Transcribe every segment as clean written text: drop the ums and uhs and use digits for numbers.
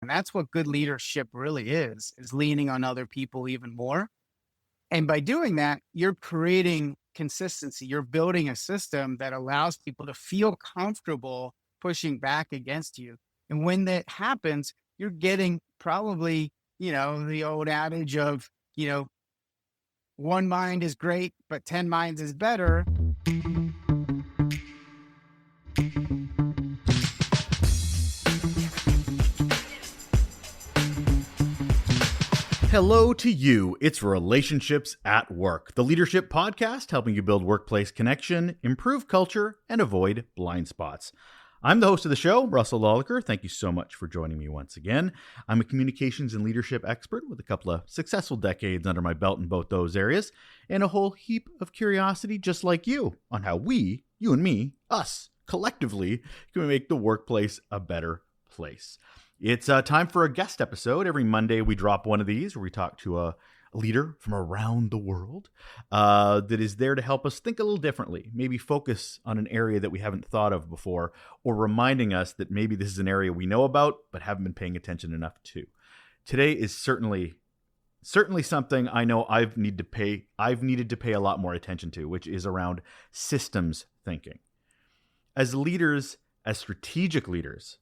And that's what good leadership really is leaning on other people even more. And by doing that, you're creating consistency. You're building a system that allows people to feel comfortable pushing back against you. And when that happens, you're getting probably, the old adage of, one mind is great, but 10 minds is better. Hello to you. It's Relationships at Work, the leadership podcast helping you build workplace connection, improve culture, and avoid blind spots. I'm the host of the show, Russel Lolacher. Thank you so much for joining me once again. I'm a communications and leadership expert with a couple of successful decades under my belt in both those areas, and a whole heap of curiosity just like you on how we, you and me, us, collectively, can make the workplace a better place. It's time for a guest episode. Every Monday we drop one of these where we talk to a leader from around the world that is there to help us think a little differently, maybe focus on an area that we haven't thought of before, or reminding us that maybe this is an area we know about but haven't been paying attention enough to. Today is certainly something I know I've needed to pay a lot more attention to, which is around systems thinking. As leaders, as strategic leaders,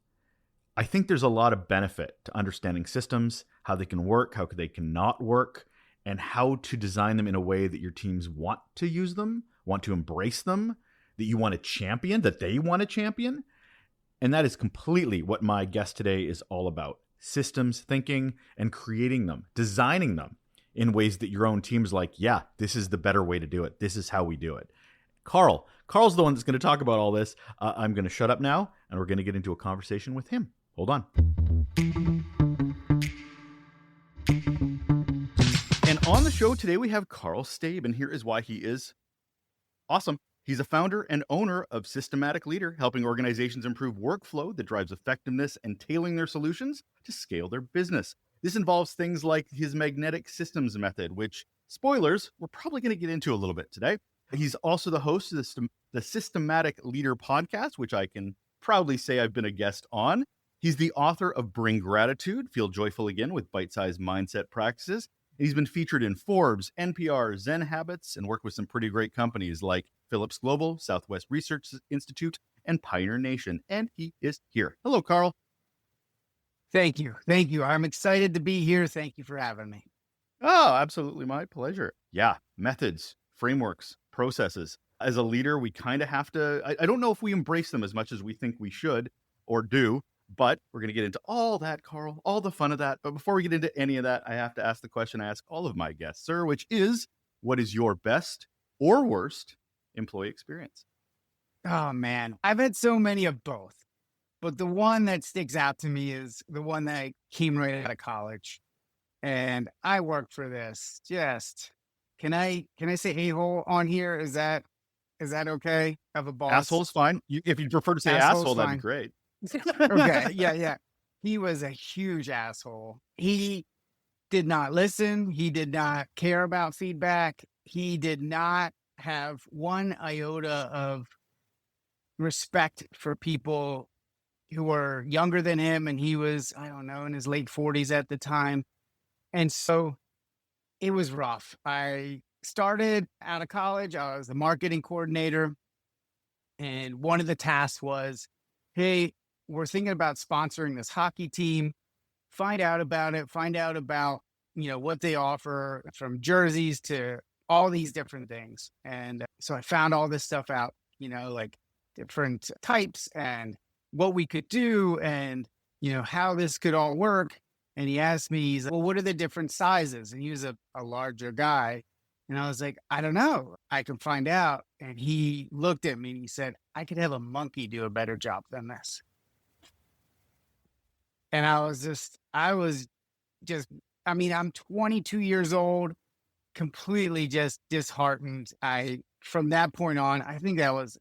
I think there's a lot of benefit to understanding systems, how they can work, how they cannot work, and how to design them in a way that your teams want to use them, want to embrace them, that you want to champion, that they want to champion. And that is completely what my guest today is all about. Systems thinking and creating them, designing them in ways that your own team's like, yeah, this is the better way to do it. This is how we do it. Carl's the one that's going to talk about all this. I'm going to shut up now, and we're going to get into a conversation with him. Hold on. And on the show today, we have Karl Staib, and here is why he is awesome. He's a founder and owner of Systematic Leader, helping organizations improve workflow that drives effectiveness and tailoring their solutions to scale their business. This involves things like his magnetic systems method, which, spoilers, we're probably going to get into a little bit today. He's also the host of the Systematic Leader podcast, which I can proudly say I've been a guest on. He's the author of Bring Gratitude, Feel Joyful Again with Bite-Sized Mindset Practices. And he's been featured in Forbes, NPR, Zen Habits, and worked with some pretty great companies like Philips Global, Southwest Research Institute, and Pioneer Nation. And he is here. Hello, Karl. Thank you. I'm excited to be here. Thank you for having me. Oh, absolutely my pleasure. Yeah, methods, frameworks, processes. As a leader, we kind of have to, I don't know if we embrace them as much as we think we should or do. But we're going to get into all that, Karl, all the fun of that. But before we get into any of that, I have to ask the question I ask all of my guests, sir, which is, what is your best or worst employee experience? Oh, man. I've had so many of both. But the one that sticks out to me is the one that came right out of college. And I worked for this. Can I say a-hole on here? Is that okay? Of a boss? Asshole's fine. If you prefer to say asshole, that'd be great. Okay. Yeah. He was a huge asshole. He did not listen. He did not care about feedback. He did not have one iota of respect for people who were younger than him. And he was, I don't know, in his late 40s at the time. And so it was rough. I started out of college. I was a marketing coordinator. And one of the tasks was, hey, we're thinking about sponsoring this hockey team. Find out about it. Find out about, what they offer, from jerseys to all these different things. And so I found all this stuff out, like different types and what we could do and, how this could all work. And he asked me, he's like, well, what are the different sizes? And he was a larger guy. And I was like, I don't know. I can find out. And he looked at me and he said, I could have a monkey do a better job than this. And I was just, I'm 22 years old, completely just disheartened. From that point on, I think that was,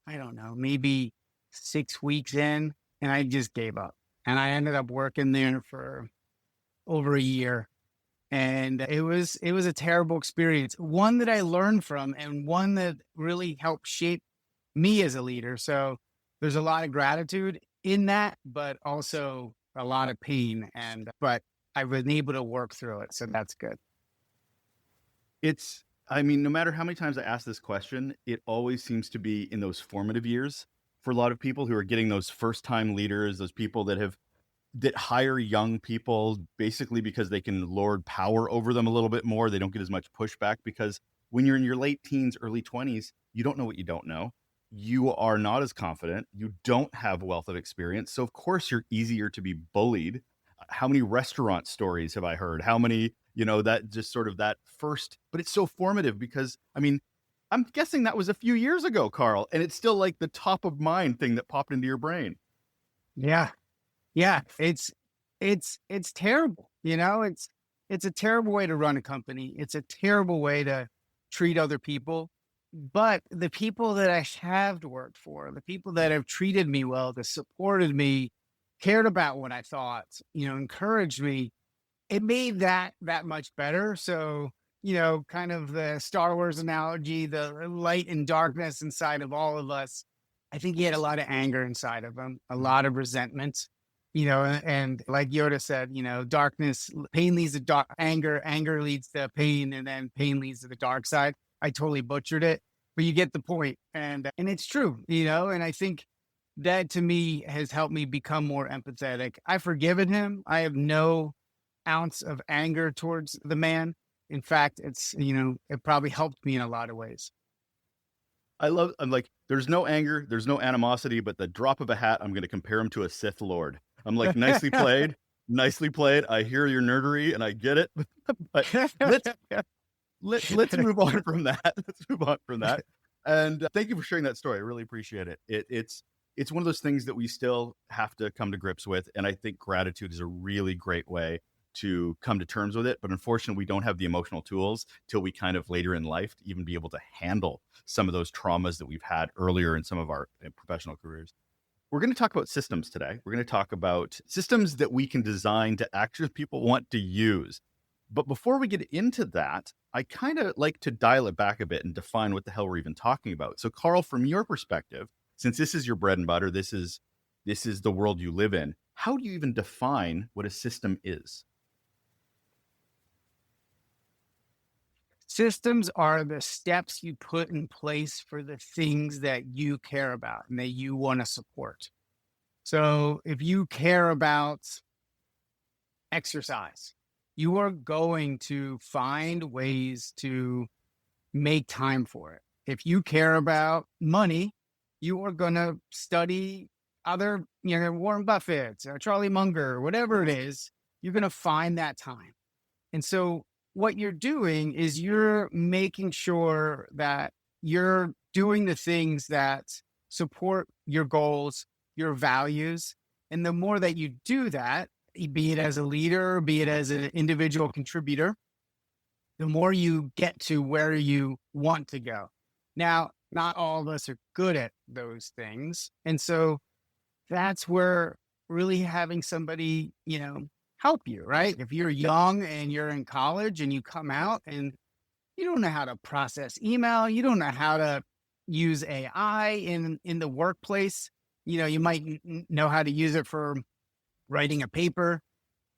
I don't know, maybe 6 weeks in, and I just gave up. And I ended up working there for over a year. And it was a terrible experience, one that I learned from and one that really helped shape me as a leader. So there's a lot of gratitude in that, but also a lot of pain, but I've been able to work through it. So that's good. I mean, no matter how many times I ask this question, it always seems to be in those formative years for a lot of people who are getting those first time leaders, those people that hire young people basically because they can lord power over them a little bit more. They don't get as much pushback because when you're in your late teens, early 20s, you don't know what you don't know. You are not as confident. You don't have wealth of experience. So of course you're easier to be bullied. How many restaurant stories have I heard? How many, that just sort of that first, but it's so formative because I mean, I'm guessing that was a few years ago, Karl, and it's still like the top of mind thing that popped into your brain. Yeah. Yeah. It's terrible. It's a terrible way to run a company. It's a terrible way to treat other people. But the people that I have worked for, the people that have treated me well, that supported me, cared about what I thought, encouraged me, it made that much better. So, kind of the Star Wars analogy, the light and darkness inside of all of us. I think he had a lot of anger inside of him, a lot of resentment, and like Yoda said, darkness, pain leads to anger leads to pain, and then pain leads to the dark side. I totally butchered it, but you get the point. And it's true, and I think that to me has helped me become more empathetic. I've forgiven him. I have no ounce of anger towards the man. In fact, it probably helped me in a lot of ways. I'm like, there's no anger, there's no animosity, but the drop of a hat, I'm going to compare him to a Sith Lord. I'm like, nicely played, nicely played. I hear your nerdery and I get it, but let's move on from that. Let's move on from that. And thank you for sharing that story. I really appreciate it. It's one of those things that we still have to come to grips with. And I think gratitude is a really great way to come to terms with it. But unfortunately, we don't have the emotional tools till we kind of later in life to even be able to handle some of those traumas that we've had earlier in some of our professional careers. We're going to talk about systems today. We're going to talk about systems that we can design to actually people want to use. But before we get into that, I kind of like to dial it back a bit and define what the hell we're even talking about. So Karl, from your perspective, since this is your bread and butter, this is the world you live in, how do you even define what a system is? Systems are the steps you put in place for the things that you care about and that you want to support. So if you care about exercise, you are going to find ways to make time for it. If you care about money, you are going to study other, Warren Buffett, or Charlie Munger, whatever it is, you're going to find that time. And so what you're doing is you're making sure that you're doing the things that support your goals, your values. And the more that you do that, be it as a leader, be it as an individual contributor, the more you get to where you want to go. Now, not all of us are good at those things. And so that's where really having somebody, help you, right? If you're young and you're in college and you come out and you don't know how to process email, you don't know how to use AI in the workplace, you might know how to use it for writing a paper.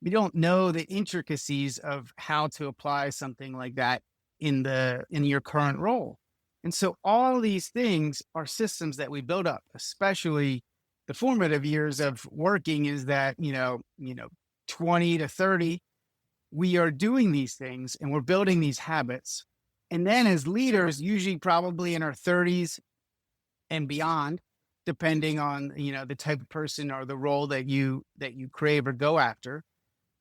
You don't know the intricacies of how to apply something like that in your current role. And so all these things are systems that we build up, especially the formative years of working is that, 20 to 30, we are doing these things and we're building these habits. And then as leaders, usually probably in our 30s and beyond, depending on, the type of person or the role that you crave or go after.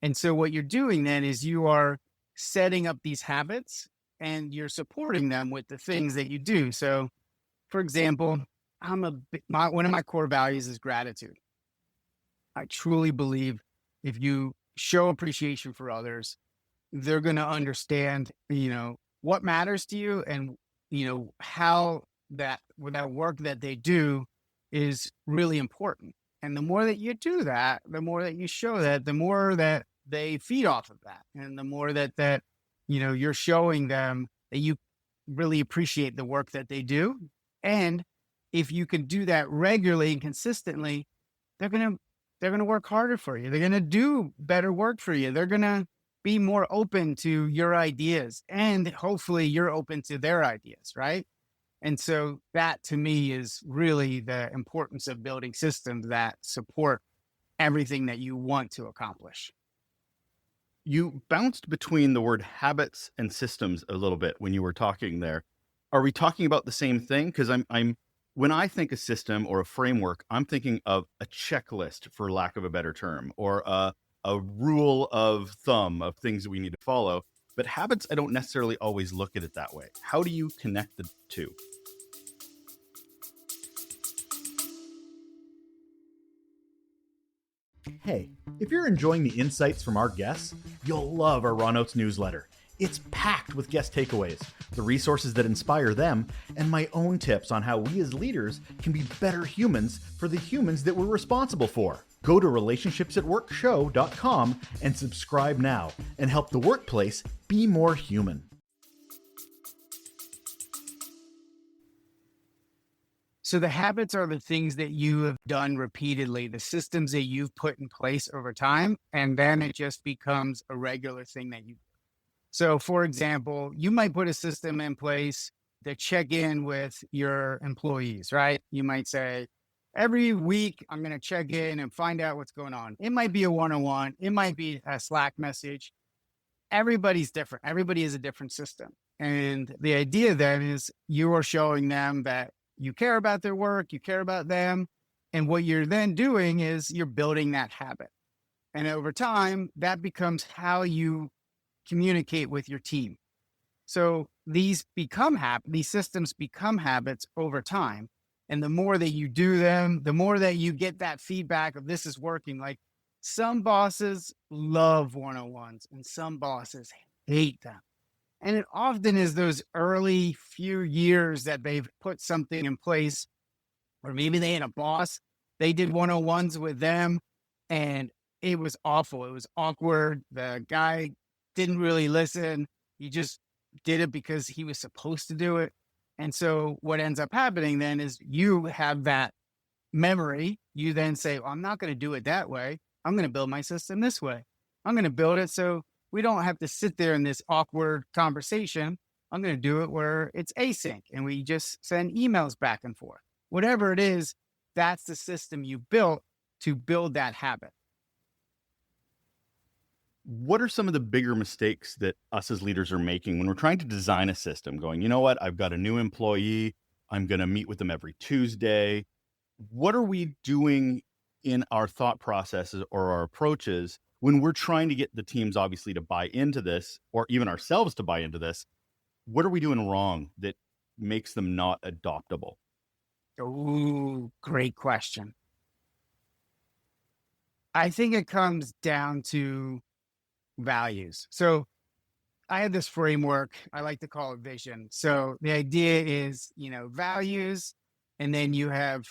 And so what you're doing then is you are setting up these habits and you're supporting them with the things that you do. So for example, one of my core values is gratitude. I truly believe if you show appreciation for others, they're going to understand, what matters to you and, how that work that they do is really important. And the more that you do that, the more that you show that, the more that they feed off of that. And the more that, you're showing them that you really appreciate the work that they do. And if you can do that regularly and consistently, they're going to they're going to work harder for you. They're going to do better work for you. They're going to be more open to your ideas, and hopefully you're open to their ideas, right? And so that to me is really the importance of building systems that support everything that you want to accomplish. You bounced between the word habits and systems a little bit when you were talking there. Are we talking about the same thing? Because I'm when I think a system or a framework, I'm thinking of a checklist, for lack of a better term, or a rule of thumb of things that we need to follow. But habits, I don't necessarily always look at it that way. How do you connect the two? Hey, if you're enjoying the insights from our guests, you'll love our Raw Notes newsletter. It's packed with guest takeaways, the resources that inspire them, and my own tips on how we as leaders can be better humans for the humans that we're responsible for. Go to relationshipsatworkshow.com and subscribe now and help the workplace be more human. So the habits are the things that you have done repeatedly, the systems that you've put in place over time, and then it just becomes a regular thing that you do. So for example, you might put a system in place to check in with your employees, right? You might say, every week I'm going to check in and find out what's going on. It might be a one-on-one, it might be a Slack message. Everybody's different. Everybody is a different system. And the idea then is you are showing them that you care about their work, you care about them. And what you're then doing is you're building that habit. And over time, that becomes how you communicate with your team. So these systems become habits over time. And the more that you do them, the more that you get that feedback of this is working. Like some bosses love one-on-ones and some bosses hate them. And it often is those early few years that they've put something in place, or maybe they had a boss, they did one-on-ones with them and it was awful. It was awkward. The guy didn't really listen. He just did it because he was supposed to do it. And so what ends up happening then is you have that memory. You then say, well, I'm not going to do it that way. I'm going to build my system this way. I'm going to build it so we don't have to sit there in this awkward conversation. I'm going to do it where it's async and we just send emails back and forth. Whatever it is, that's the system you built to build that habit. What are some of the bigger mistakes that us as leaders are making when we're trying to design a system going, you know what, I've got a new employee, I'm going to meet with them every Tuesday. What are we doing in our thought processes or our approaches when we're trying to get the teams obviously to buy into this, or even ourselves to buy into this? What are we doing wrong that makes them not adoptable? Ooh, great question. I think it comes down to values. So I have this framework, I like to call it vision. So the idea is, values, and then you have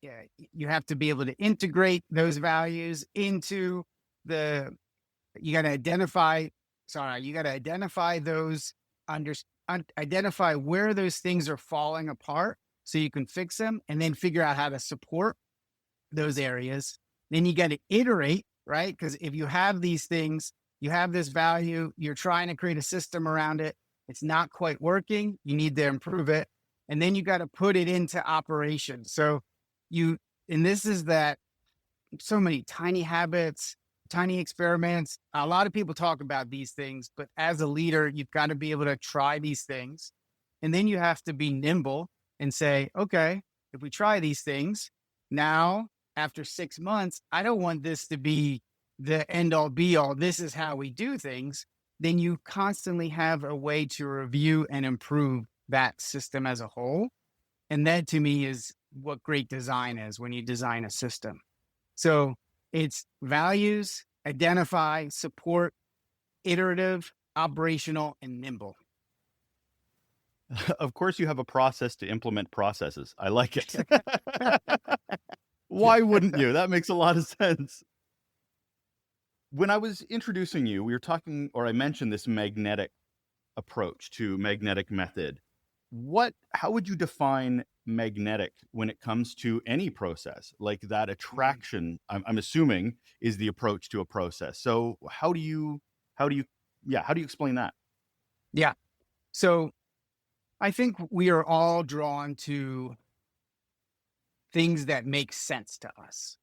to be able to integrate those values into you got to identify those, identify where those things are falling apart so you can fix them, and then figure out how to support those areas. Then you got to iterate, right? Because if you have these things, you have this value, you're trying to create a system around it, it's not quite working, you need to improve it. And then you got to put it into operation. So this is that so many tiny habits, tiny experiments. A lot of people talk about these things, but as a leader, you've got to be able to try these things. And then you have to be nimble and say, okay, if we try these things now, after 6 months, I don't want this to be the end all be all. This is how we do things. Then you constantly have a way to review and improve that system as a whole. And that to me is what great design is when you design a system. So it's values, identify, support, iterative, operational, and nimble. Of course, you have a process to implement processes. I like it. Why wouldn't you? That makes a lot of sense. When I was introducing you, we were talking, or I mentioned this magnetic approach to magnetic method. how would you define magnetic when it comes to any process? Like that attraction, I'm assuming, is the approach to a process. So how do you explain that? Yeah. So I think we are all drawn to things that make sense to us.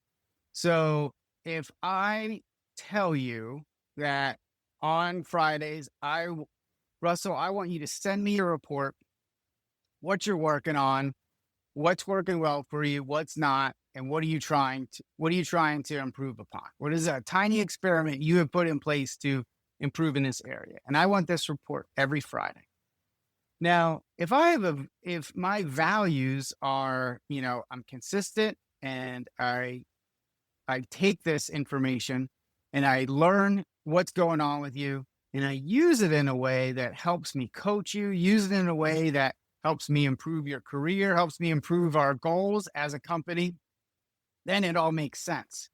So if I tell you that on Fridays, Russell, I want you to send me a report, what you're working on, what's working well for you, what's not, and what are you trying to improve upon? What is a tiny experiment you have put in place to improve in this area? And I want this report every Friday. Now, if my values are, I'm consistent and I take this information and I learn what's going on with you and I use it in a way that helps me coach you, use it in a way that helps me improve your career, helps me improve our goals as a company, then it all makes sense.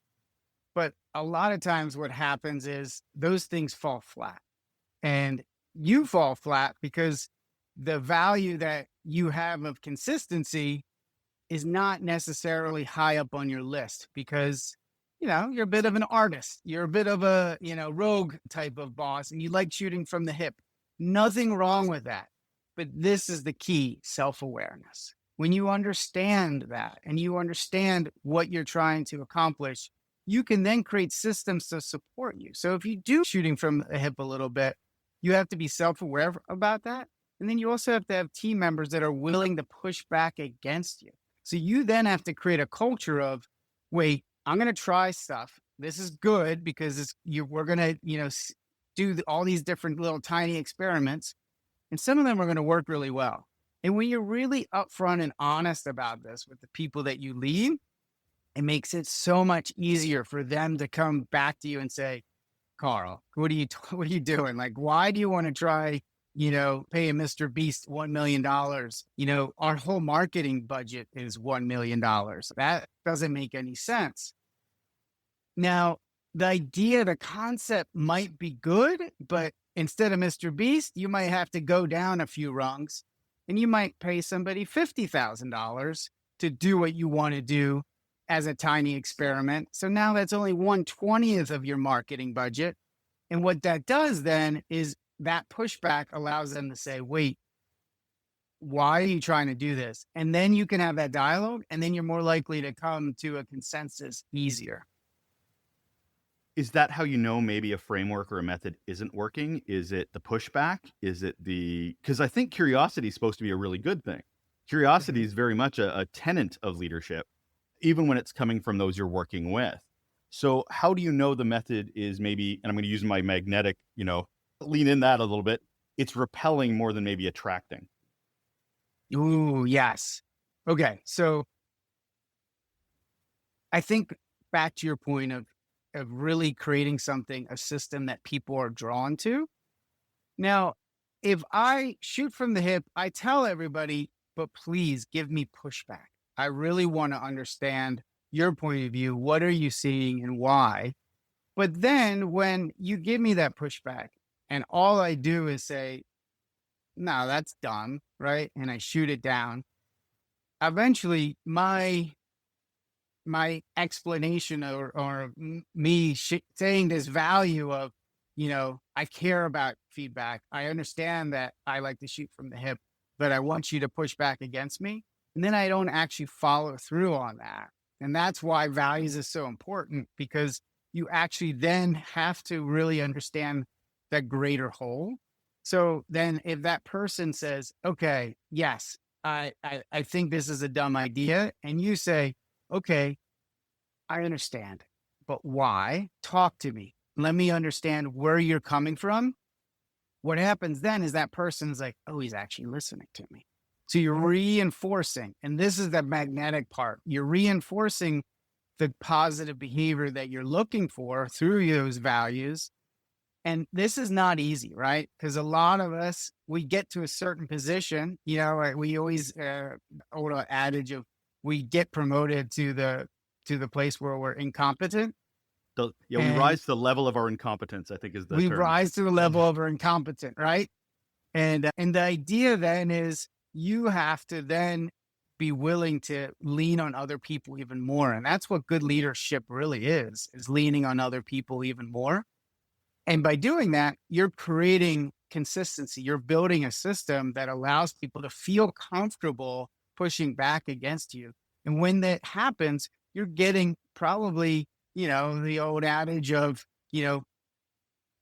But a lot of times what happens is those things fall flat, and you fall flat because the value that you have of consistency is not necessarily high up on your list because, you're a bit of an artist. You're a bit of a, rogue type of boss, and you like shooting from the hip. Nothing wrong with that. But this is the key: self-awareness. When you understand that and you understand what you're trying to accomplish, you can then create systems to support you. So if you do shooting from the hip a little bit, you have to be self-aware about that. And then you also have to have team members that are willing to push back against you. So you then have to create a culture of, wait, I'm going to try stuff. This is good because we're going to, do all these different little tiny experiments. And some of them are going to work really well. And when you're really upfront and honest about this with the people that you lead, it makes it so much easier for them to come back to you and say, Karl, what are you doing? Like, why do you want to try, pay a Mr. Beast $1 million? Our whole marketing budget is $1 million. That doesn't make any sense. Now, the concept might be good, but instead of Mr. Beast, you might have to go down a few rungs and you might pay somebody $50,000 to do what you want to do as a tiny experiment. So now that's only 1/20th of your marketing budget. And what that does then is that pushback allows them to say, wait, why are you trying to do this? And then you can have that dialogue, and then you're more likely to come to a consensus easier. Is that how you know maybe a framework or a method isn't working? Is it the pushback? Is it because I think curiosity is supposed to be a really good thing. Curiosity is very much a tenet of leadership, even when it's coming from those you're working with. So how do you know the method is maybe, and I'm going to use my magnetic, lean in that a little bit, it's repelling more than maybe attracting? Ooh, yes. Okay. So I think back to your point of really creating a system that people are drawn to. Now, if I shoot from the hip, I tell everybody, but please give me pushback. I really want to understand your point of view. What are you seeing and why? But then when you give me that pushback and all I do is say, no, that's dumb, right? And I shoot it down. Eventually, my explanation or me saying this value of, I care about feedback. I understand that I like to shoot from the hip, but I want you to push back against me. And then I don't actually follow through on that. And that's why values is so important, because you actually then have to really understand that greater whole. So then if that person says, okay, yes, I think this is a dumb idea. And you say, okay, I understand, but why? Talk to me. Let me understand where you're coming from. What happens then is that person's like, oh, he's actually listening to me. So you're reinforcing, and this is the magnetic part. You're reinforcing the positive behavior that you're looking for through those values. And this is not easy, right? Because a lot of us, we get to a certain position, we always, old adage of we get promoted to the place where we're incompetent. We rise to the level of our incompetence, I think is the term. We rise to the level of our incompetent, right? And the idea then is you have to then be willing to lean on other people even more. And that's what good leadership really is leaning on other people even more. And by doing that, you're creating consistency. You're building a system that allows people to feel comfortable pushing back against you. And when that happens, you're getting probably, the old adage of,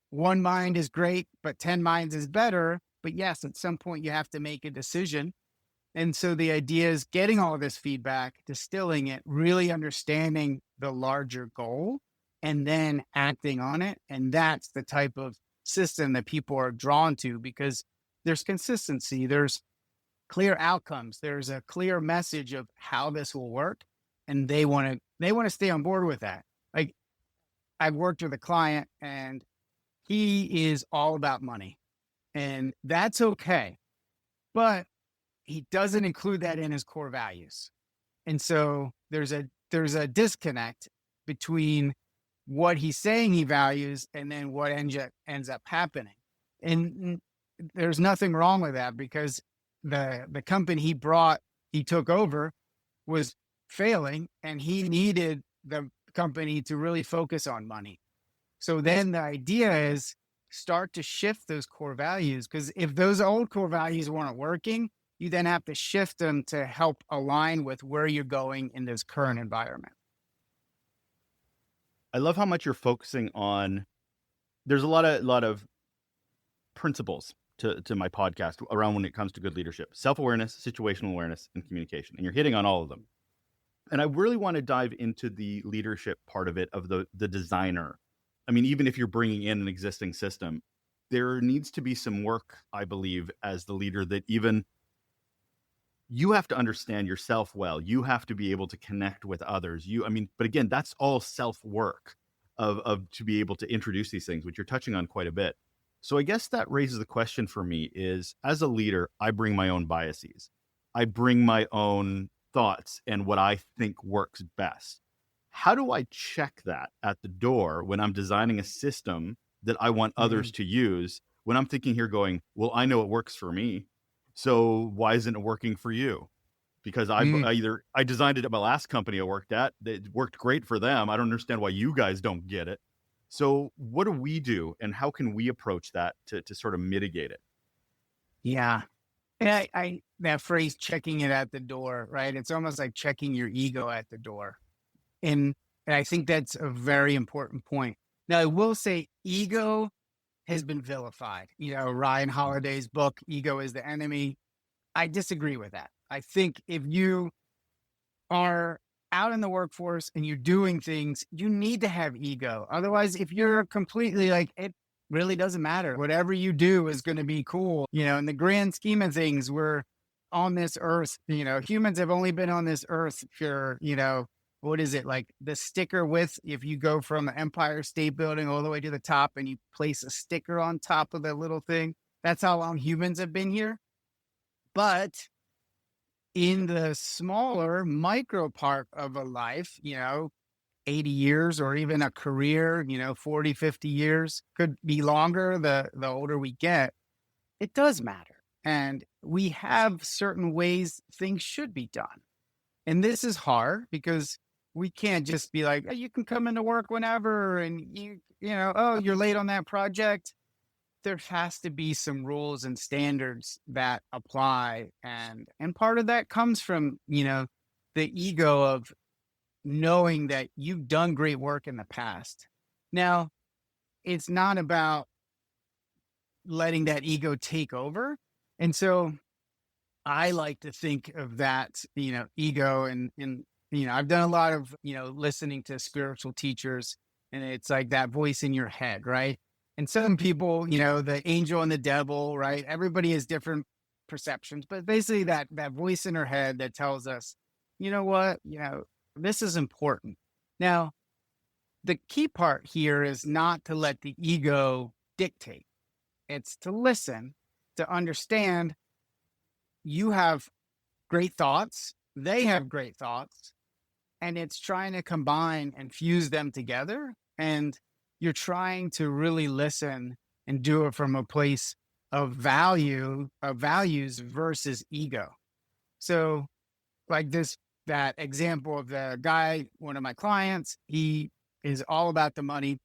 one mind is great, but 10 minds is better. But yes, at some point you have to make a decision. And so the idea is getting all this feedback, distilling it, really understanding the larger goal, and then acting on it. And that's the type of system that people are drawn to because there's consistency, there's clear outcomes, there's a clear message of how this will work. And they want to stay on board with that. Like I've worked with a client and he is all about money, and that's okay. But he doesn't include that in his core values. And so there's a disconnect between what he's saying he values and then what ends up happening. And there's nothing wrong with that because the company he took over was failing, and he needed the company to really focus on money. So then the idea is start to shift those core values, because if those old core values weren't working, you then have to shift them to help align with where you're going in this current environment. I love how much you're focusing on. There's a lot of principles to my podcast around when it comes to good leadership: self-awareness, situational awareness, and communication. And you're hitting on all of them. And I really want to dive into the leadership part of it, of the designer. I mean, even if you're bringing in an existing system, there needs to be some work, I believe, as the leader, that even you have to understand yourself well. You have to be able to connect with others. But again, that's all self-work of to be able to introduce these things, which you're touching on quite a bit. So I guess that raises the question for me is, as a leader, I bring my own biases. I bring my own thoughts and what I think works best. How do I check that at the door when I'm designing a system that I want others to use, when I'm thinking here going, well, I know it works for me, so why isn't it working for you? Because I designed it at my last company I worked at. It worked great for them. I don't understand why you guys don't get it. So what do we do, and how can we approach that to sort of mitigate it? Yeah. And I that phrase, checking it at the door, right? It's almost like checking your ego at the door. And I think that's a very important point. Now, I will say ego has been vilified. Ryan Holiday's book, Ego is the Enemy. I disagree with that. I think if you are out in the workforce and you're doing things, you need to have ego. Otherwise, if you're completely like, it really doesn't matter. Whatever you do is going to be cool. In the grand scheme of things, we're on this earth, humans have only been on this earth for, what is it, like the sticker width? If you go from the Empire State Building all the way to the top and you place a sticker on top of that little thing, that's how long humans have been here. But in the smaller micro part of a life, 80 years or even a career, 40, 50 years, could be longer the older we get, it does matter. And we have certain ways things should be done. And this is hard because we can't just be like, oh, you can come into work whenever and you're late on that project. There has to be some rules and standards that apply. And part of that comes from, the ego of knowing that you've done great work in the past. Now, it's not about letting that ego take over. And so I like to think of that, ego and I've done a lot of, listening to spiritual teachers, and it's like that voice in your head, right? And some people, the angel and the devil, right? Everybody has different perceptions, but basically that voice in our head that tells us, you know what, this is important. Now, the key part here is not to let the ego dictate. It's to listen, to understand you have great thoughts, they have great thoughts, and it's trying to combine and fuse them together. And you're trying to really listen and do it from a place of values versus ego. So like that example of the guy, one of my clients, he is all about the money,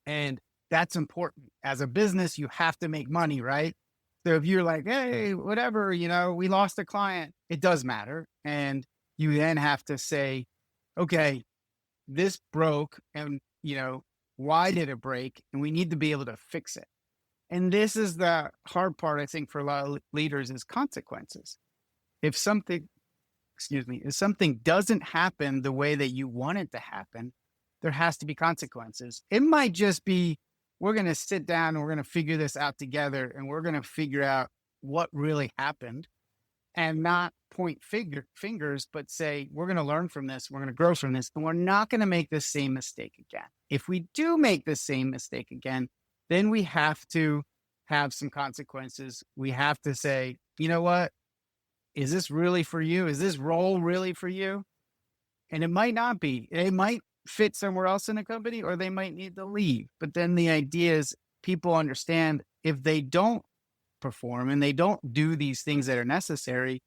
and that's important. As a business, you have to make money, right? So if you're like, hey, whatever, we lost a client, it does matter. And you then have to say, okay, this broke, and why did it break? And we need to be able to fix it. And this is the hard part, I think, for a lot of leaders is consequences. If something, if something doesn't happen the way that you want it to happen, there has to be consequences. It might just be, we're going to sit down and we're going to figure this out together, and we're going to figure out what really happened, and not point fingers, but say, we're going to learn from this. We're going to grow from this, and we're not going to make the same mistake again. If we do make the same mistake again, then we have to have some consequences. We have to say, you know what? Is this really for you? Is this role really for you? And it might not be. They might fit somewhere else in the company, or they might need to leave. But then the idea is people understand if they don't perform and they don't do these things that are necessary,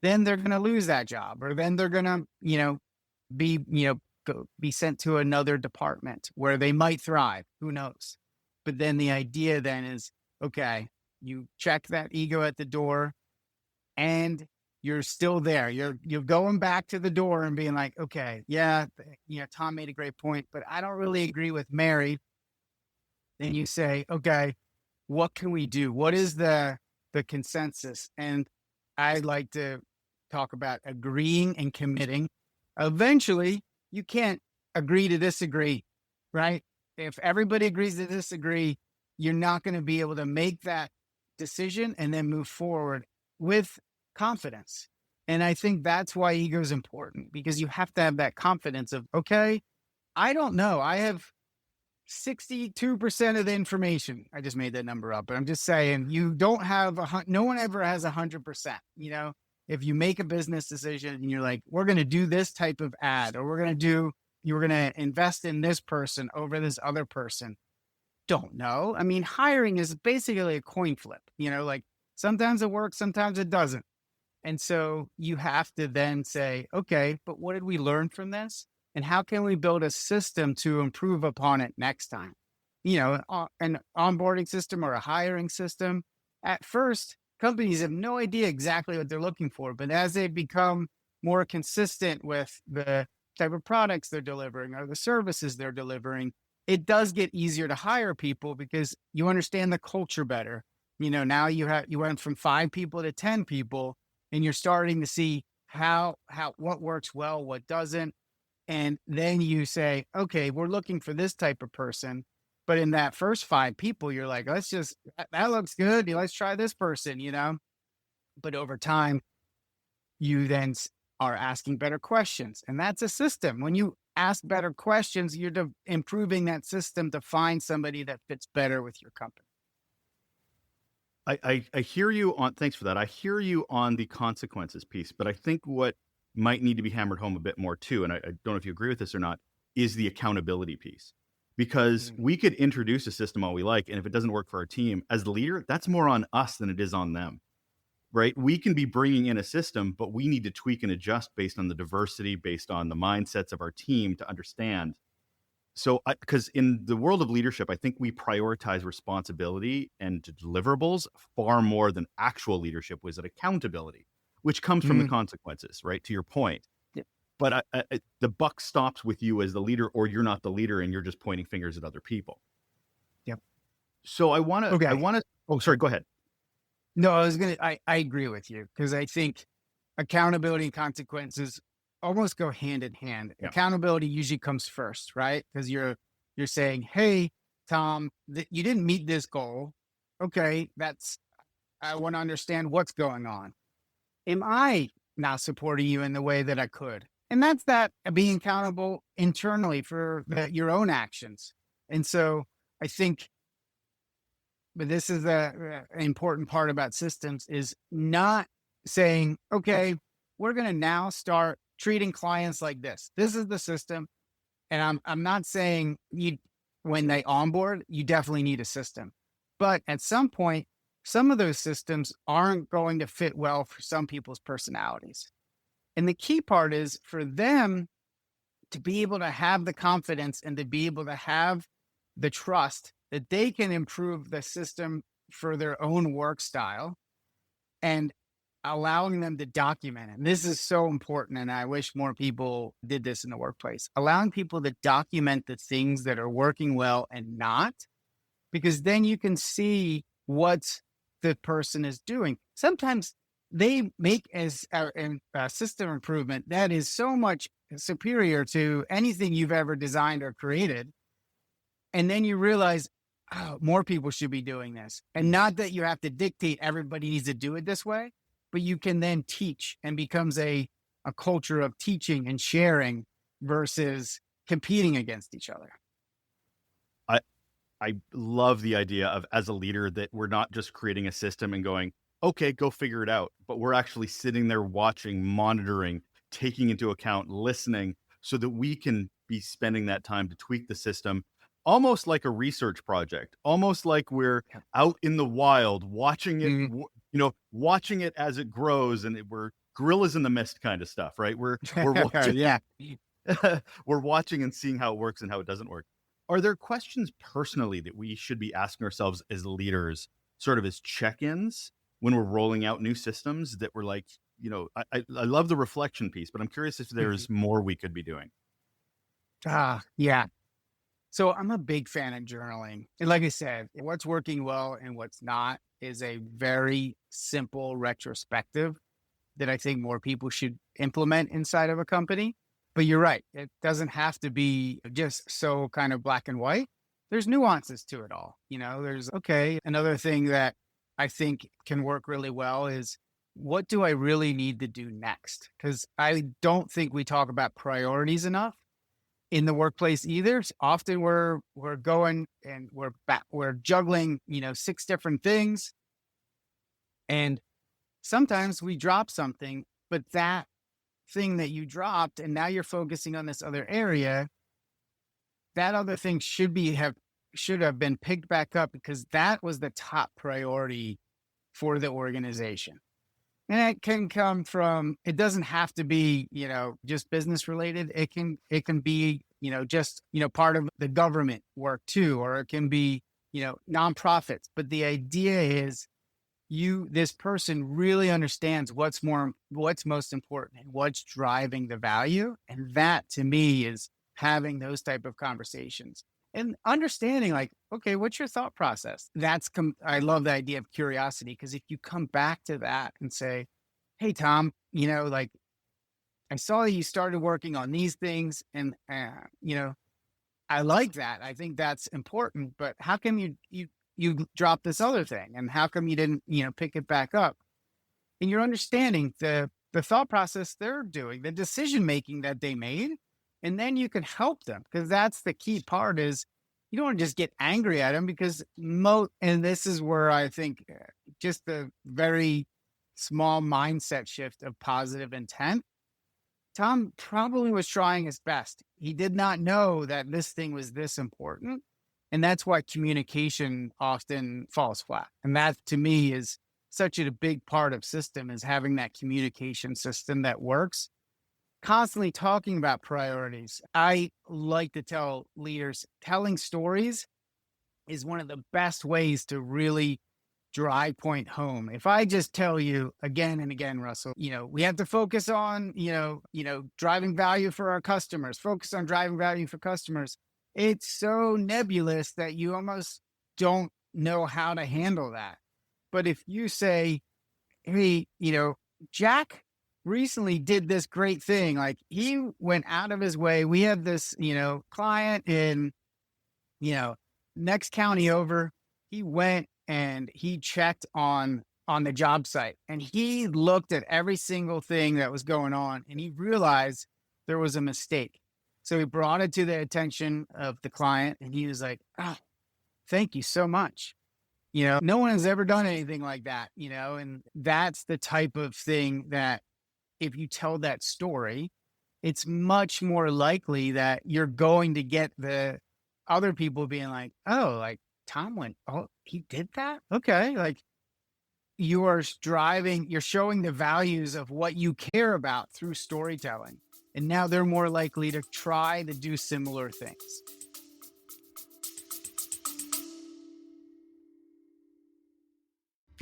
then they're going to lose that job, or then they're going to, be sent to another department where they might thrive. Who knows? But then the idea then is, okay, you check that ego at the door, and you're still there. You're going back to the door and being like, okay, yeah, Tom made a great point, but I don't really agree with Mary. Then you say, okay, what can we do? What is the consensus? And I like to talk about agreeing and committing. Eventually, you can't agree to disagree, right? If everybody agrees to disagree, you're not going to be able to make that decision and then move forward with confidence. And I think that's why ego is important, because you have to have that confidence of, okay, I don't know. I have 62% of the information. I just made that number up, but I'm just saying, you don't have no one ever has 100%. If you make a business decision and you're like, we're going to do this type of ad, or you're going to invest in this person over this other person. Don't know. I mean, hiring is basically a coin flip, like sometimes it works, sometimes it doesn't. And so you have to then say, okay, but what did we learn from this? And how can we build a system to improve upon it next time? An onboarding system or a hiring system. At first, companies have no idea exactly what they're looking for, but as they become more consistent with the type of products they're delivering or the services they're delivering, it does get easier to hire people because you understand the culture better. Now you went from 5 people to 10 people, and you're starting to see what works well, what doesn't. And then you say, okay, we're looking for this type of person. But in that first 5 people, you're like, that looks good. Let's try this person, But over time, you then are asking better questions. And that's a system. When you ask better questions, you're improving that system to find somebody that fits better with your company. I hear you on, thanks for that. I hear you on the consequences piece, but I think what might need to be hammered home a bit more too, and I don't know if you agree with this or not, is the accountability piece. Because we could introduce a system all we like, and if it doesn't work for our team, as the leader, that's more on us than it is on them, right? We can be bringing in a system, but we need to tweak and adjust based on the diversity, based on the mindsets of our team to understand. So, because in the world of leadership, I think we prioritize responsibility and deliverables far more than actual leadership was at accountability, which comes from the consequences, right? To your point. But the buck stops with you as the leader, or you're not the leader and you're just pointing fingers at other people. Yep. So I want to, oh, sorry, go ahead. No, I agree with you, because I think accountability and consequences almost go hand in hand. Yeah. Accountability usually comes first, right? Because you're saying, hey, Tom, you didn't meet this goal. Okay. I want to understand what's going on. Am I not supporting you in the way that I could? And that's that being accountable internally for your own actions. And so I think, but this is the important part about systems, is not saying, okay, we're going to now start treating clients like this. This is the system. And I'm not saying when they onboard, you definitely need a system. But at some point, some of those systems aren't going to fit well for some people's personalities. And the key part is for them to be able to have the confidence and to be able to have the trust that they can improve the system for their own work style and allowing them to document it. And this is so important. And I wish more people did this in the workplace, allowing people to document the things that are working well and not, because then you can see what the person is doing. Sometimes they make as a system improvement that is so much superior to anything you've ever designed or created. And then you realize, oh, more people should be doing this. And not that you have to dictate everybody needs to do it this way, but you can then teach and becomes a culture of teaching and sharing versus competing against each other. I love the idea of, as a leader, that we're not just creating a system and going, okay, go figure it out, but we're actually sitting there watching, monitoring, taking into account, listening, so that we can be spending that time to tweak the system, almost like a research project, almost like we're out in the wild watching it, watching it as it grows, and we're gorillas in the mist kind of stuff, right? We're watching, we're watching and seeing how it works and how it doesn't work. Are there questions personally that we should be asking ourselves as leaders, sort of as check-ins when we're rolling out new systems, that we're like, I love the reflection piece, but I'm curious if there's more we could be doing. Yeah. So I'm a big fan of journaling. And like I said, what's working well and what's not is a very simple retrospective that I think more people should implement inside of a company. But you're right. It doesn't have to be just so kind of black and white. There's nuances to it all. Another thing that I think can work really well is, what do I really need to do next? Because I don't think we talk about priorities enough in the workplace either. Often we're going and we're juggling, 6 different things. And sometimes we drop something, but that thing that you dropped, and now you're focusing on this other area, that other thing should have been picked back up, because that was the top priority for the organization. And it can come from, it doesn't have to be, just business related. It can be, just, part of the government work too, or it can be, nonprofits. But the idea is, this person really understands what's most important and what's driving the value. And that, to me, is having those type of conversations and understanding, like, okay, what's your thought process? I love the idea of curiosity, because if you come back to that and say, hey, Tom, I saw that you started working on these things, and, I like that. I think that's important, but how come you dropped this other thing, and how come you didn't, pick it back up? And you're understanding the thought process they're doing, the decision-making that they made. And then you can help them, because that's the key part, is you don't want to just get angry at them, because and this is where I think just the very small mindset shift of positive intent. Tom probably was trying his best. He did not know that this thing was this important. And that's why communication often falls flat. And that, to me, is such a big part of system, is having that communication system that works. Constantly talking about priorities. I like to tell leaders, telling stories is one of the best ways to really drive point home. If I just tell you again and again, Russell, we have to focus on, driving value for our customers, focus on driving value for customers. It's so nebulous that you almost don't know how to handle that. But if you say, hey, Jack recently did this great thing, like he went out of his way. We have this, client in, next county over. He went and he checked on the job site, and he looked at every single thing that was going on, and he realized there was a mistake. So he brought it to the attention of the client, and he was like, oh, thank you so much. No one has ever done anything like that, and that's the type of thing that if you tell that story, it's much more likely that you're going to get the other people being like, oh, like Tom went, oh, he did that? Okay. Like you're showing the values of what you care about through storytelling. And now they're more likely to try to do similar things.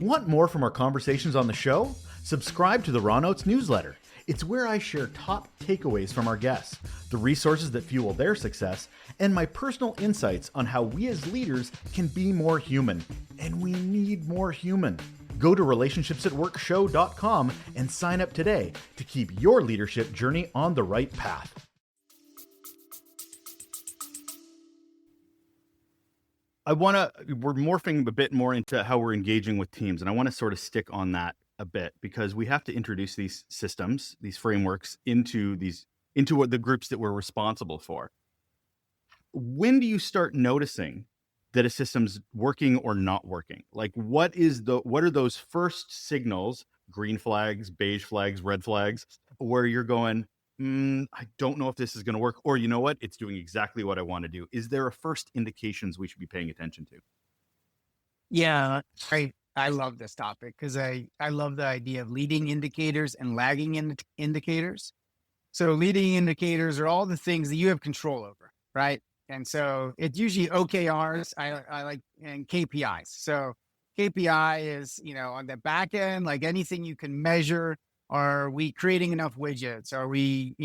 Want more from our conversations on the show? Subscribe to the Raw Notes newsletter. It's where I share top takeaways from our guests, the resources that fuel their success, and my personal insights on how we as leaders can be more human. And we need more human. Go to relationshipsatworkshow.com and sign up today to keep your leadership journey on the right path. We're morphing a bit more into how we're engaging with teams, and I want to sort of stick on that a bit because we have to introduce these systems, these frameworks into what the groups that we're responsible for. When do you start noticing that a system's working or not working? Like what are those first signals, green flags, beige flags, red flags, where you're going, I don't know if this is going to work, or you know what, it's doing exactly what I want to do. Is there a first indications we should be paying attention to? Yeah, I love this topic because I love the idea of leading indicators and lagging indicators. So leading indicators are all the things that you have control over, right? And so it's usually OKRs, I like, and KPIs. So KPI is, on the back end, like anything you can measure. Are we creating enough widgets? Are we,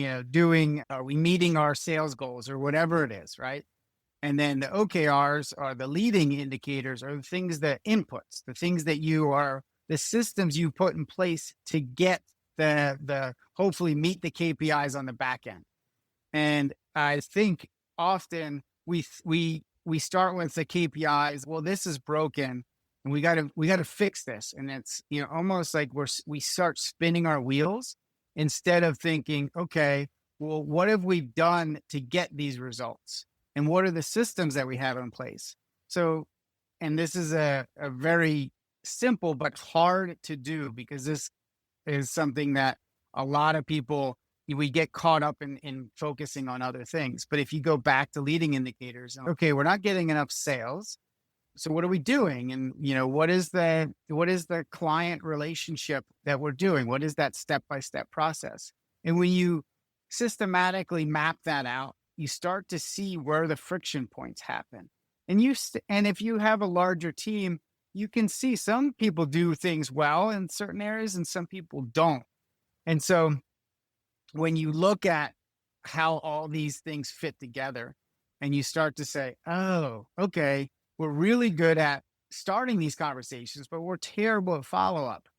are we meeting our sales goals or whatever it is, right? And then the OKRs are the leading indicators, are the things that inputs, the things that the systems you put in place to get the hopefully meet the KPIs on the back end. And I think often we start with the KPIs. Well, this is broken and we got to fix this. And it's, almost like we start spinning our wheels instead of thinking, okay, well, what have we done to get these results? And what are the systems that we have in place? So, and this is a very simple but hard to do because this is something that a lot of people, we get caught up in focusing on other things. But if you go back to leading indicators, okay, we're not getting enough sales. So what are we doing? And, what is the client relationship that we're doing? What is that step-by-step process? And when you systematically map that out, you start to see where the friction points happen. And and if you have a larger team, you can see some people do things well in certain areas and some people don't. And so when you look at how all these things fit together and you start to say, oh, okay, we're really good at starting these conversations, but we're terrible at follow-up.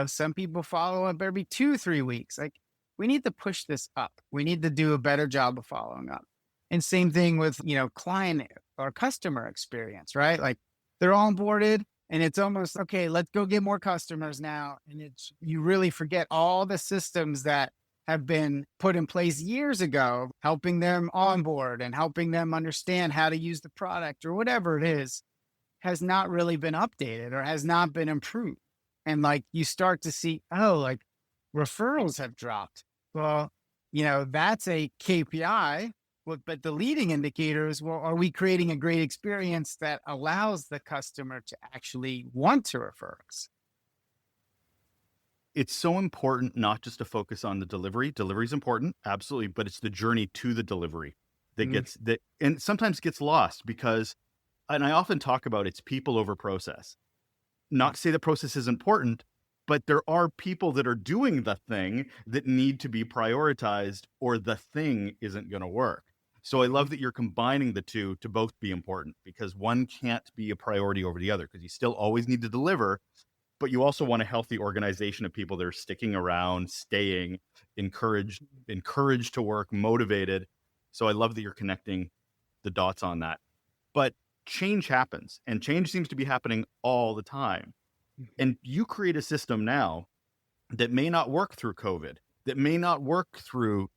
Some people follow up every 2-3 weeks. Like, we need to push this up. We need to do a better job of following up. And same thing with, client or customer experience, right? Like they're onboarded and it's almost, okay, let's go get more customers now. And you really forget all the systems that have been put in place years ago, helping them onboard and helping them understand how to use the product or whatever it is, has not really been updated or has not been improved. And like, you start to see, oh, like referrals have dropped. Well, that's a KPI, but the leading indicators, well, are we creating a great experience that allows the customer to actually want to refer us? It's so important not just to focus on the delivery. Delivery is important, absolutely, but it's the journey to the delivery that and sometimes gets lost because, and I often talk about it's people over process. Not to say the process is important, but there are people that are doing the thing that need to be prioritized or the thing isn't going to work. So I love that you're combining the two to both be important because one can't be a priority over the other because you still always need to deliver, but you also want a healthy organization of people that are sticking around, staying, encouraged to work, motivated. So I love that you're connecting the dots on that. But change happens and change seems to be happening all the time. And you create a system now that may not work through COVID, that may not work through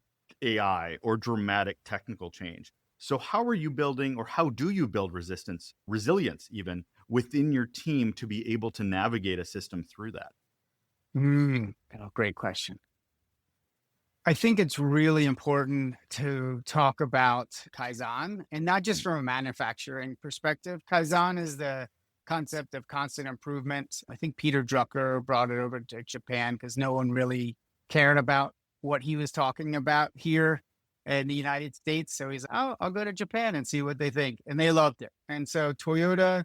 AI or dramatic technical change. So how are you building, or how do you build resilience even within your team to be able to navigate a system through that? Oh, great question. I think it's really important to talk about Kaizen, and not just from a manufacturing perspective. Kaizen is the concept of constant improvement. I think Peter Drucker brought it over to Japan because no one really cared about what he was talking about here in the United States. So he's, oh, I'll go to Japan and see what they think. And they loved it. And so Toyota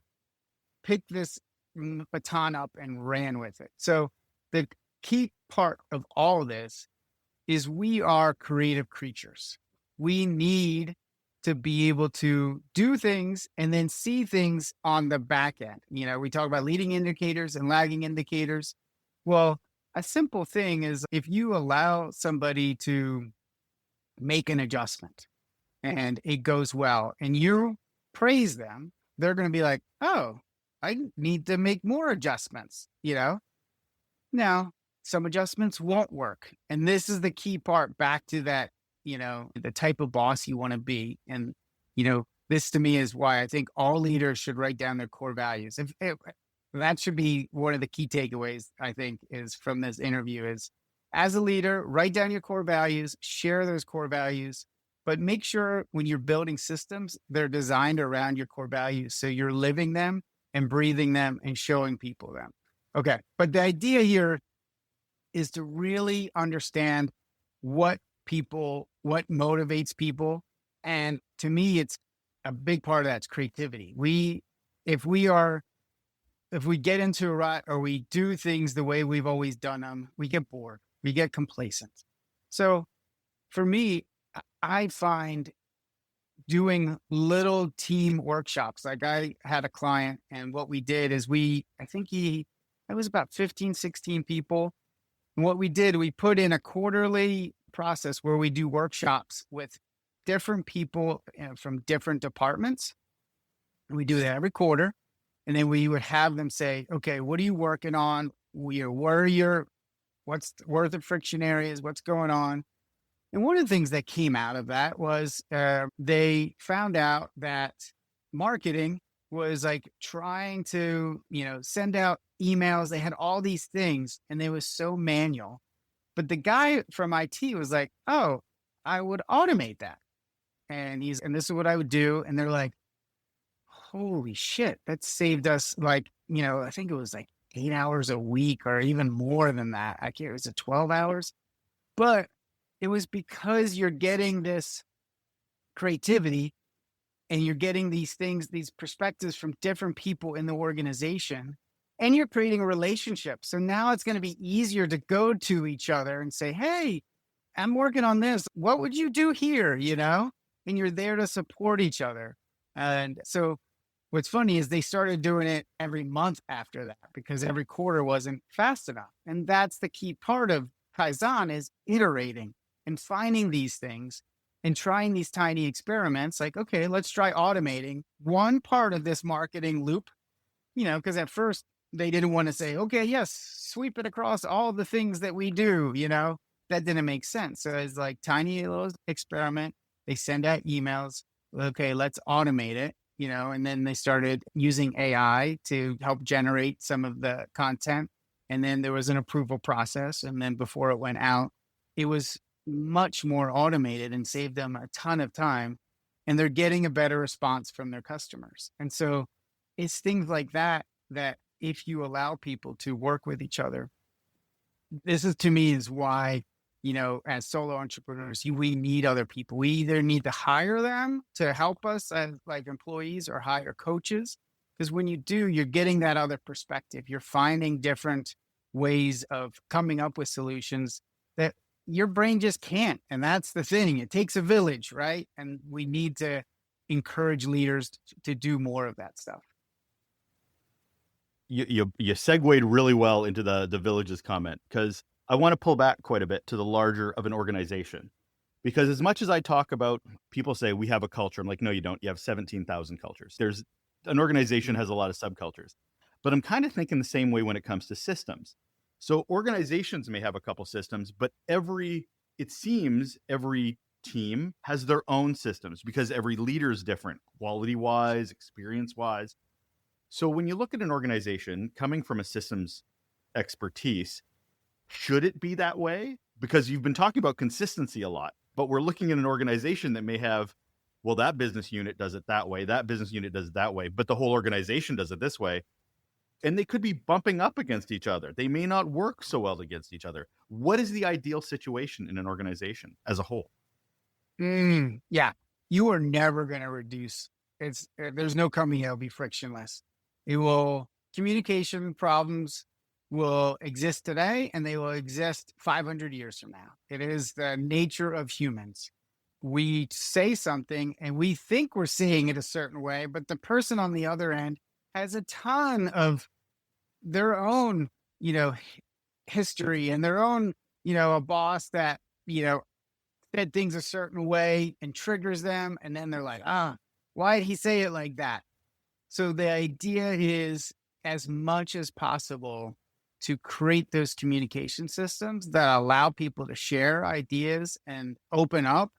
picked this baton up and ran with it. So the key part of all of this is we are creative creatures. We need to be able to do things and then see things on the back end. We talk about leading indicators and lagging indicators. Well, a simple thing is if you allow somebody to make an adjustment and it goes well and you praise them, they're going to be like, oh, I need to make more adjustments. Now, some adjustments won't work. And this is the key part back to that, the type of boss you want to be. And, this to me is why I think all leaders should write down their core values. If that should be one of the key takeaways, I think, is from this interview is as a leader, write down your core values, share those core values, but make sure when you're building systems, they're designed around your core values. So you're living them and breathing them and showing people them. Okay. But the idea here is to really understand what motivates people. And to me, it's a big part of that's creativity. If we get into a rut or we do things the way we've always done them, we get bored, we get complacent. So for me, I find doing little team workshops. Like I had a client and what we did is it was about 15, 16 people. And what we did, we put in a quarterly process where we do workshops with different people from different departments. And we do that every quarter. And then we would have them say, okay, what are you working on? What's where the friction areas? What's going on? And one of the things that came out of that was they found out that marketing was like trying to, send out emails. They had all these things and they was so manual. But the guy from IT was like, oh, I would automate that. And this is what I would do. And they're like, holy shit, that saved us I think it was like 8 hours a week or even more than that. I can't, was it 12 hours? But it was because you're getting this creativity and you're getting these things, these perspectives from different people in the organization, and you're creating a relationship. So now it's going to be easier to go to each other and say, hey, I'm working on this. What would you do here? And you're there to support each other. And so what's funny is they started doing it every month after that because every quarter wasn't fast enough. And that's the key part of Kaizen is iterating and finding these things and trying these tiny experiments. Like, okay, let's try automating one part of this marketing loop, because at first they didn't want to say, okay, yes, sweep it across all the things that we do, that didn't make sense. So it's like tiny little experiment. They send out emails. Okay, let's automate it, and then they started using AI to help generate some of the content. And then there was an approval process. And then before it went out, it was much more automated and saved them a ton of time. And they're getting a better response from their customers. And so it's things like that if you allow people to work with each other, this is to me is why, as solo entrepreneurs, we need other people. We either need to hire them to help us as like employees or hire coaches. Because when you do, you're getting that other perspective. You're finding different ways of coming up with solutions that your brain just can't. And that's the thing. It takes a village, right? And we need to encourage leaders to do more of that stuff. You segued really well into the villages comment, because I want to pull back quite a bit to the larger of an organization. Because as much as I talk about, people say we have a culture. I'm like, no, you don't. You have 17,000 cultures. An organization has a lot of subcultures. But I'm kind of thinking the same way when it comes to systems. So organizations may have a couple systems, but it seems every team has their own systems because every leader is different, quality-wise, experience-wise. So when you look at an organization coming from a systems expertise, should it be that way? because you've been talking about consistency a lot, but we're looking at an organization that may have, well, that business unit does it that way, that business unit does it that way, but the whole organization does it this way. And they could be bumping up against each other. They may not work so well against each other. What is the ideal situation in an organization as a whole? Yeah, you are never going to reduce. There's no company that'll be frictionless. Communication problems will exist today and they will exist 500 years from now. It is the nature of humans. We say something and we think we're saying it a certain way, but the person on the other end has a ton of their own, history and their own, a boss that, said things a certain way and triggers them. And then they're like, why did he say it like that? So the idea is, as much as possible, to create those communication systems that allow people to share ideas and open up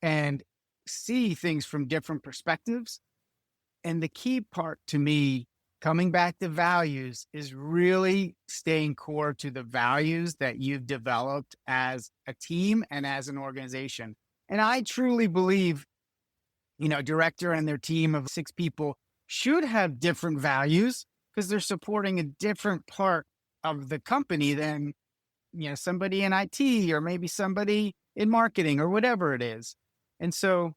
and see things from different perspectives. And the key part to me, coming back to values, is really staying core to the values that you've developed as a team and as an organization. And I truly believe, director and their team of 6 people should have different values because they're supporting a different part of the company than, somebody in IT or maybe somebody in marketing or whatever it is. And so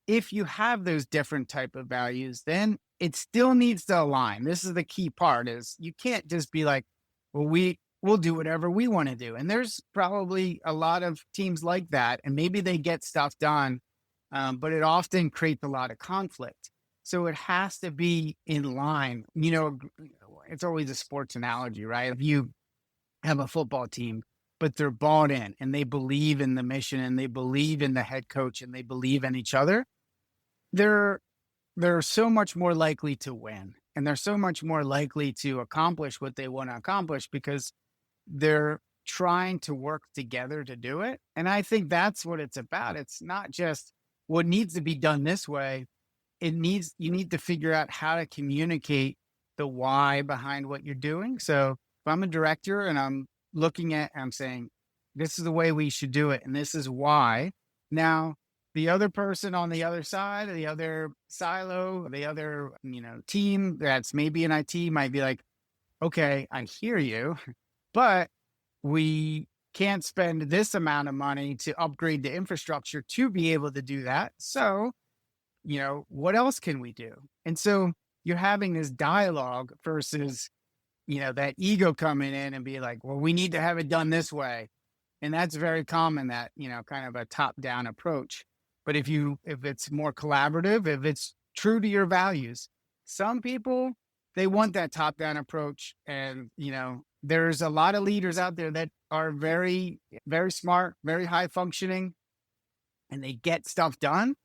if you have those different type of values, then it still needs to align. This is the key part, is you can't just be like, well, we'll do whatever we want to do. And there's probably a lot of teams like that, and maybe they get stuff done, but it often creates a lot of conflict. So it has to be in line. It's always a sports analogy, right? If you have a football team, but they're bought in and they believe in the mission and they believe in the head coach and they believe in each other, they're so much more likely to win, and they're so much more likely to accomplish what they want to accomplish because they're trying to work together to do it. And I think that's what it's about. It's not just what needs to be done this way. You need to figure out how to communicate the why behind what you're doing. So if I'm a director and I'm saying, this is the way we should do it, and this is why. Now, the other person on the other side, the other silo, the other, team that's maybe in IT might be like, okay, I hear you, but we can't spend this amount of money to upgrade the infrastructure to be able to do that. So, what else can we do? And so you're having this dialogue versus, that ego coming in and be like, well, we need to have it done this way. And that's very common, that, kind of a top-down approach. But if it's more collaborative, if it's true to your values, some people, they want that top-down approach. And, there's a lot of leaders out there that are very, very smart, very high functioning, and they get stuff done,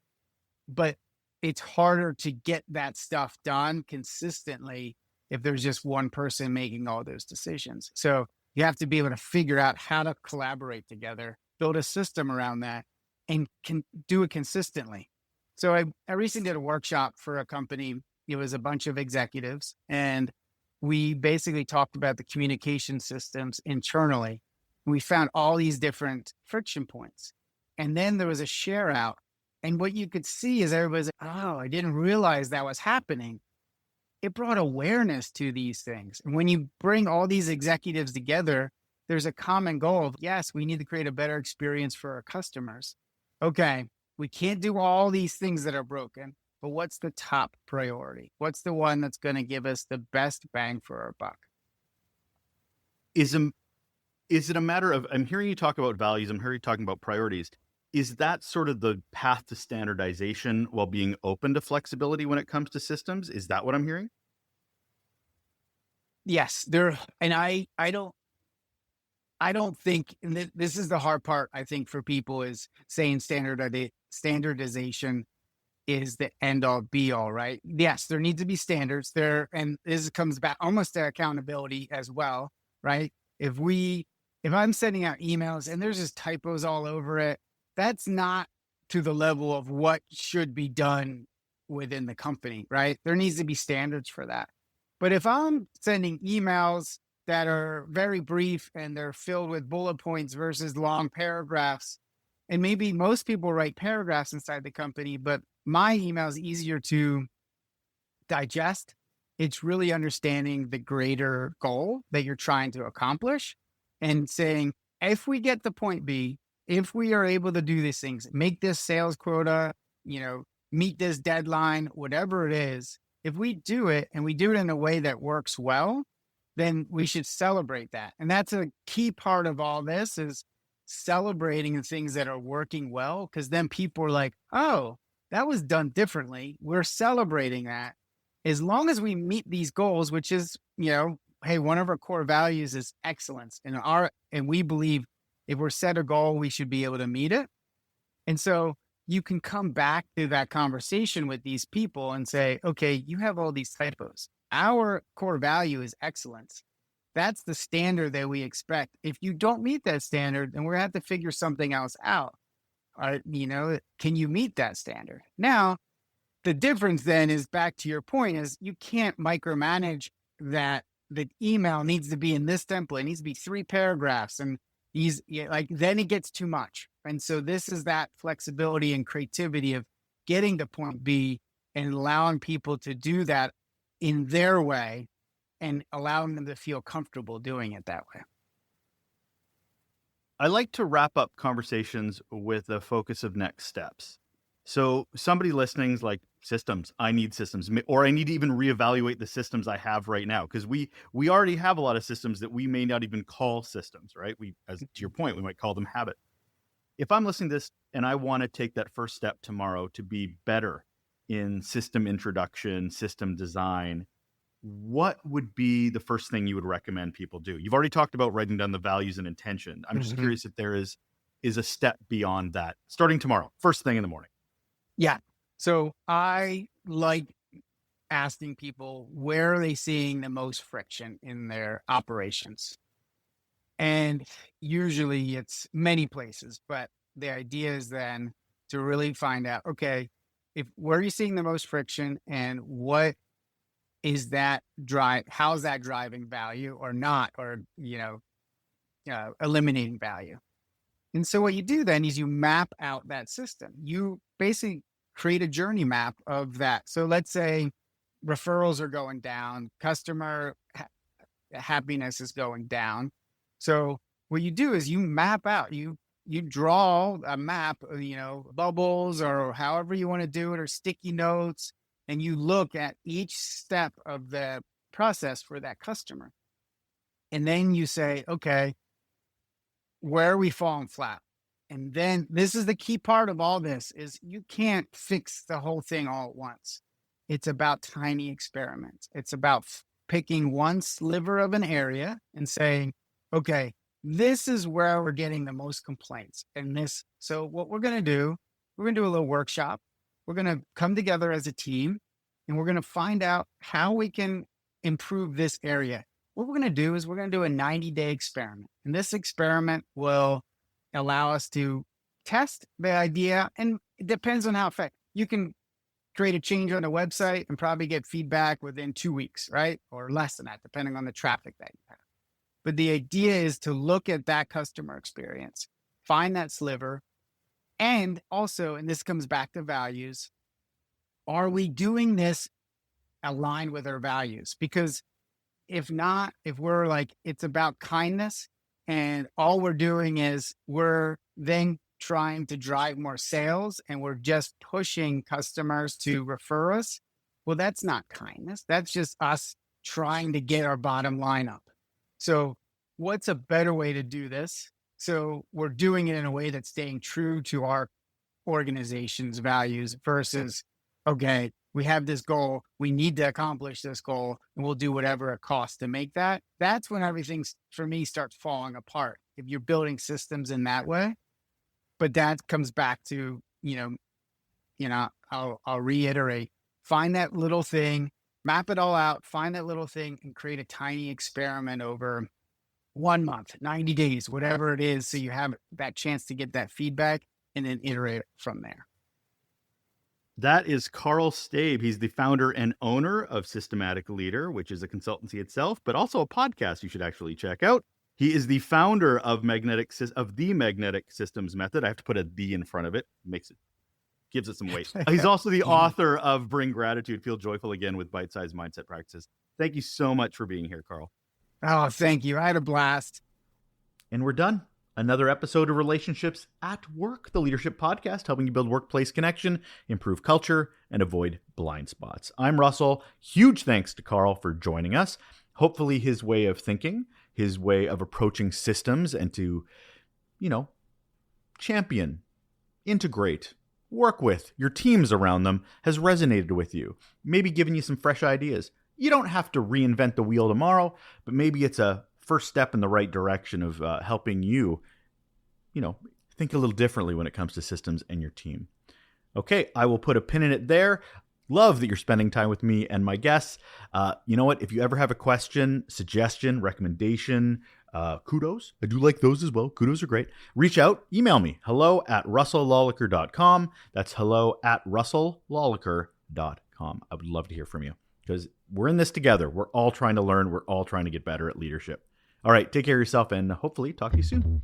but it's harder to get that stuff done consistently if there's just one person making all those decisions. So you have to be able to figure out how to collaborate together, build a system around that, and can do it consistently. So I recently did a workshop for a company. It was a bunch of executives, and we basically talked about the communication systems internally. We found all these different friction points. And then there was a share out. And what you could see is everybody's like, oh, I didn't realize that was happening. It brought awareness to these things. And when you bring all these executives together, there's a common goal of, yes, we need to create a better experience for our customers. Okay, we can't do all these things that are broken, but what's the top priority? What's the one that's going to give us the best bang for our buck? Is it a matter of, I'm hearing you talk about values, I'm hearing you talking about priorities. Is that sort of the path to standardization while being open to flexibility when it comes to systems? Is that what I'm hearing? Yes, and I don't think, and this is the hard part, I think, for people, is saying standardization is the end all be all, right? Yes, there needs to be standards there. And this comes back almost to accountability as well, right? If I'm sending out emails and there's just typos all over it, that's not to the level of what should be done within the company, right? There needs to be standards for that. But if I'm sending emails that are very brief and they're filled with bullet points versus long paragraphs. And maybe most people write paragraphs inside the company, but my email is easier to digest. It's really understanding the greater goal that you're trying to accomplish and saying, if we get to point B, if we are able to do these things, make this sales quota, meet this deadline, whatever it is, if we do it and we do it in a way that works well, then we should celebrate that. And that's a key part of all this is celebrating the things that are working well, because then people are like, oh, that was done differently. We're celebrating that. As long as we meet these goals, which is, hey, one of our core values is excellence. And we believe if we're set a goal, we should be able to meet it. And so you can come back to that conversation with these people and say, okay, you have all these typos. Our core value is excellence. That's the standard that we expect. If you don't meet that standard, then we're going to have to figure something else out. Can you meet that standard? Now, the difference then is back to your point is you can't micromanage that the email needs to be in this template. It needs to be 3 paragraphs and then it gets too much. And so this is that flexibility and creativity of getting to point B and allowing people to do that in their way and allowing them to feel comfortable doing it that way. I like to wrap up conversations with a focus of next steps. So somebody listening is like, systems, I need systems, or I need to even reevaluate the systems I have right now. Because we already have a lot of systems that we may not even call systems, right? As to your point, we might call them habit. If I'm listening to this and I want to take that first step tomorrow to be better in system introduction, system design, what would be the first thing you would recommend people do? You've already talked about writing down the values and intention. I'm just curious if there is a step beyond that, starting tomorrow, first thing in the morning. Yeah. So I like asking people, where are they seeing the most friction in their operations? And usually it's many places, but the idea is then to really find out, okay, where are you seeing the most friction and what is that how's that driving value or not, or, eliminating value. And so what you do then is you map out that system. You basically create a journey map of that. So let's say referrals are going down, customer happiness is going down. So what you do is you map out, you draw a map, bubbles or however you want to do it, or sticky notes, and you look at each step of the process for that customer. And then you say, okay, where are we falling flat? And then this is the key part of all this is you can't fix the whole thing all at once. It's about tiny experiments. It's about picking one sliver of an area and saying, okay, this is where we're getting the most complaints. So what we're going to do a little workshop. We're going to come together as a team and we're going to find out how we can improve this area. What we're going to do is we're going to do a 90-day experiment. And this experiment will allow us to test the idea. And it depends on how effective. You can create a change on a website and probably get feedback within 2 weeks, right? Or less than that, depending on the traffic that you have. But the idea is to look at that customer experience, find that sliver. And also, and this comes back to values, are we doing this aligned with our values? Because if not, if we're like, it's about kindness and all we're doing is we're then trying to drive more sales and we're just pushing customers to refer us, well, that's not kindness. That's just us trying to get our bottom line up. So what's a better way to do this? So we're doing it in a way that's staying true to our organization's values versus, okay, we have this goal, we need to accomplish this goal, and we'll do whatever it costs to make that. That's when everything, for me, starts falling apart. If you're building systems in that way. But that comes back to, I'll reiterate, find that little thing, map it all out, find that little thing and create a tiny experiment over 1 month, 90 days, whatever it is. So you have that chance to get that feedback and then iterate from there. That is Karl Staib. He's the founder and owner of Systematic Leader, which is a consultancy itself, but also a podcast you should actually check out. He is the founder of the Magnetic Systems Method. I have to put a "the" in front of it. Gives it some weight. He's also the author of Bring Gratitude, Feel Joyful Again with Bite-Sized Mindset Practices. Thank you so much for being here, Karl. Oh, thank you. I had a blast. And we're done. Another episode of Relationships at Work, the leadership podcast, helping you build workplace connection, improve culture, and avoid blind spots. I'm Russell. Huge thanks to Karl for joining us. Hopefully his way of thinking, his way of approaching systems and to, champion, integrate, work with your teams around them has resonated with you, maybe given you some fresh ideas. You don't have to reinvent the wheel tomorrow, but maybe it's a first step in the right direction of helping you, think a little differently when it comes to systems and your team. Okay, I will put a pin in it there. Love that you're spending time with me and my guests. You know what? If you ever have a question, suggestion, recommendation, kudos, I do like those as well. Kudos are great. Reach out, email me, hello@russellolacher.com. That's hello@russellolacher.com. I would love to hear from you because we're in this together. We're all trying to learn. We're all trying to get better at leadership. All right, take care of yourself and hopefully talk to you soon.